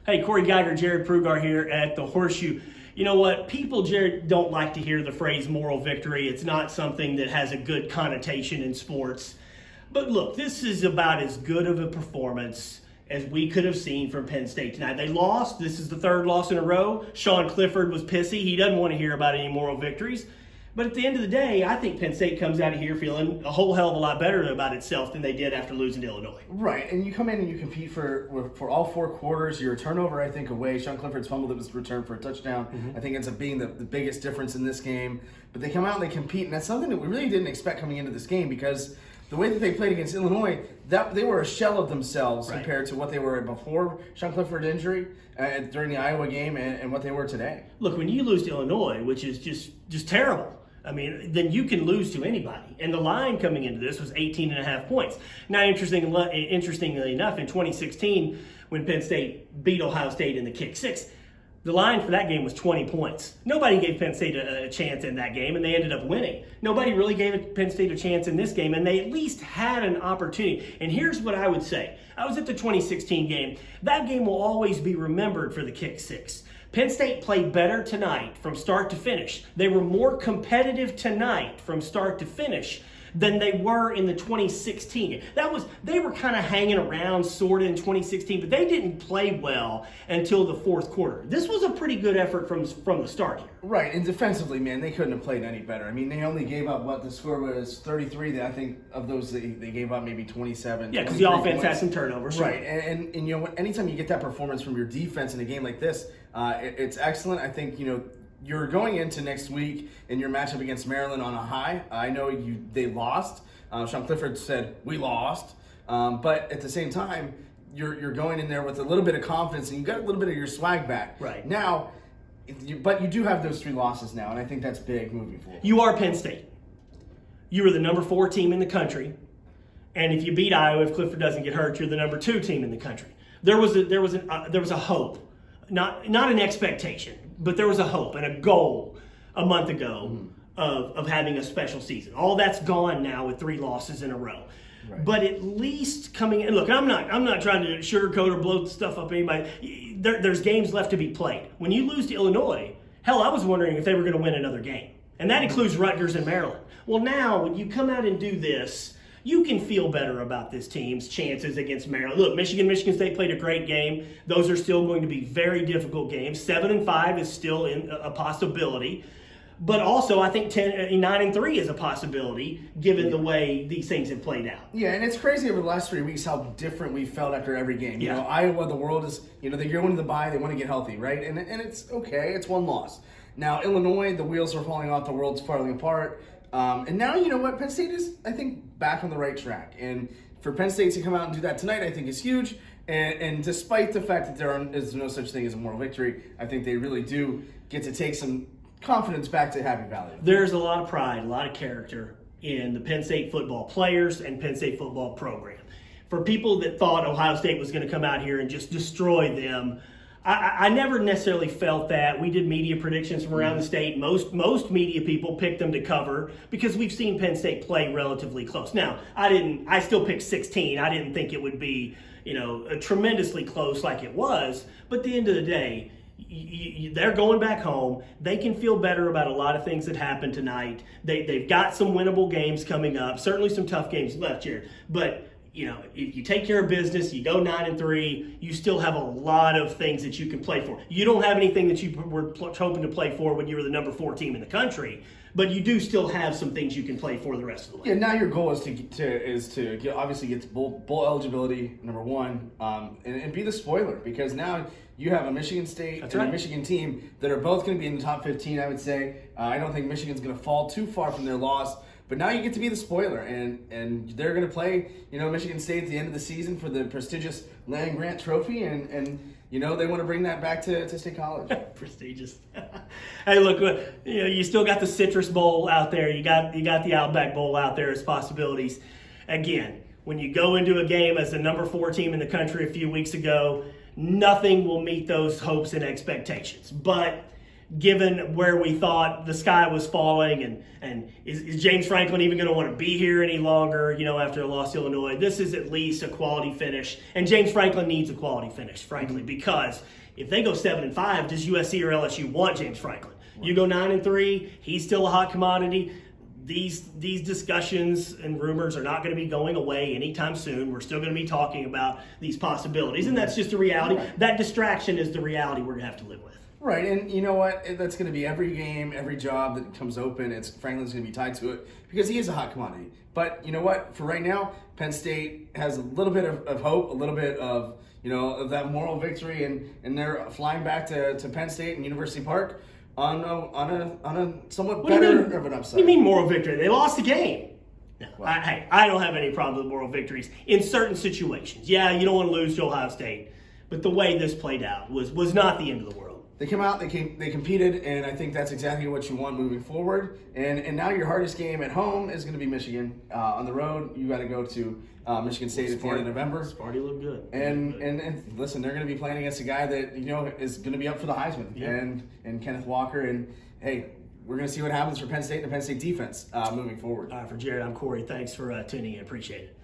Hey, Cory Geiger, Jarrod Prugar here at the Horseshoe. You know what? People, Jarrod, don't like to hear the phrase moral victory. It's not something that has a good connotation in sports. But look, this is about as good of a performance as we could have seen from Penn State tonight. They lost. This is the third loss in a row. Sean Clifford was pissy. He doesn't want to hear about any moral victories. But at the end of the day, I think Penn State comes out of here feeling a whole hell of a lot better about itself than they did after losing to Illinois. Right, and you come in and you compete for all four quarters. Your turnover, I think, away. Sean Clifford's fumble that was returned for a touchdown, I think ends up being the biggest difference in this game. But they come out and they compete, and that's something that we really didn't expect coming into this game because the way that they played against Illinois, that they were a shell of themselves compared to what they were before Sean Clifford's injury during the Iowa game and what they were today. Look, when you lose to Illinois, which is just terrible, I mean, then you can lose to anybody. And the line coming into this was 18.5 points. Now, interestingly enough, in 2016, when Penn State beat Ohio State in the kick six, the line for that game was 20 points. Nobody gave Penn State a chance in that game, and they ended up winning. Nobody really gave Penn State a chance in this game, and they at least had an opportunity. And here's what I would say. I was at the 2016 game. That game will always be remembered for the kick six. Penn State played better tonight from start to finish. They were more competitive tonight from start to finish than they were in the 2016 game. They were kind of hanging around sort of in 2016, but they didn't play well until the fourth quarter. This was a pretty good effort from the start here. Right, and defensively, man, they couldn't have played any better. I mean, they only gave up, the score was 33. I think of those, they gave up maybe 27. Yeah, because the offense had some turnovers. Right, and you know, anytime you get that performance from your defense in a game like this, it's excellent. I think, you know, you're going into next week in your matchup against Maryland on a high. I know they lost. Sean Clifford said, we lost. But at the same time, you're going in there with a little bit of confidence, and you got a little bit of your swag back. Right. Now, but you do have those 3 losses now, and I think that's big moving forward. You are Penn State. You are the number 4 team in the country. And if you beat Iowa, if Clifford doesn't get hurt, you're the number 2 team in the country. There was a hope. Not an expectation, but there was a hope and a goal a month ago of having a special season. All that's gone now with 3 losses in a row. Right. But at least coming in, look, I'm not trying to sugarcoat or blow stuff up anybody. There's games left to be played. When you lose to Illinois, hell, I was wondering if they were going to win another game. And that includes Rutgers and Maryland. Well, now when you come out and do this, you can feel better about this team's chances against Maryland. Look, Michigan State played a great game. Those are still going to be very difficult games. 7-5 is still a possibility. But also, I think 9-3 is a possibility, given the way these things have played out. Yeah, and it's crazy over the last 3 weeks how different we felt after every game. You know, Iowa, the world is, you know, you're winning the bye, they want to get healthy, right? And it's okay, it's 1 loss. Now, Illinois, the wheels are falling off, the world's falling apart. And now, you know what, Penn State is, I think, back on the right track. And for Penn State to come out and do that tonight, I think is huge. And despite the fact that there is no such thing as a moral victory, I think they really do get to take some confidence back to Happy Valley. There's a lot of pride, a lot of character in the Penn State football players and Penn State football program. For people that thought Ohio State was going to come out here and just destroy them, I never necessarily felt that. We did media predictions from around the state. Most media people picked them to cover because we've seen Penn State play relatively close. Now, I still picked 16. I didn't think it would be, you know, tremendously close like it was. But at the end of the day, they're going back home. They can feel better about a lot of things that happened tonight. They've got some winnable games coming up. Certainly some tough games left here. But you know, if you take care of business, you go 9-3, you still have a lot of things that you can play for. You don't have anything that you were hoping to play for when you were the number 4 team in the country, but you do still have some things you can play for the rest of the way. Yeah, now your goal is to get, obviously get to bowl eligibility, number 1, and be the spoiler, because now you have a Michigan State a Michigan team that are both going to be in the top 15, I would say. I don't think Michigan's going to fall too far from their loss. But now you get to be the spoiler, and they're going to play, you know, Michigan State at the end of the season for the prestigious Land Grant Trophy, and you know they want to bring that back to State College. Prestigious. Hey, look, you know, you still got the Citrus Bowl out there. You got the Outback Bowl out there as possibilities. Again, when you go into a game as the number 4 team in the country a few weeks ago, nothing will meet those hopes and expectations. But given where we thought the sky was falling, and is James Franklin even going to want to be here any longer, after a loss to Illinois? This is at least a quality finish, and James Franklin needs a quality finish, frankly, because if they go 7-5, does USC or LSU want James Franklin? You go 9-3, he's still a hot commodity. These discussions and rumors are not going to be going away anytime soon. We're still going to be talking about these possibilities, and that's just a reality. Right. That distraction is the reality we're going to have to live with. Right, and you know what? That's going to be every game, every job that comes open. Franklin's going to be tied to it because he is a hot commodity. But you know what? For right now, Penn State has a little bit of hope, a little bit of of that moral victory, and they're flying back to Penn State and University Park on a somewhat better of an upside. What do you mean moral victory? They lost the game. No, Well, I don't have any problem with moral victories in certain situations. Yeah, you don't want to lose to Ohio State, but the way this played out was not the end of the world. They came out, they competed, and I think that's exactly what you want moving forward. And now your hardest game at home is going to be Michigan. On the road, you got to go to Michigan State at the end of November. Sparty looked good. And listen, they're going to be playing against a guy that is going to be up for the Heisman, and Kenneth Walker. And hey, we're going to see what happens for Penn State and the Penn State defense moving forward. For Jarrod, I'm Cory. Thanks for tuning in. Appreciate it.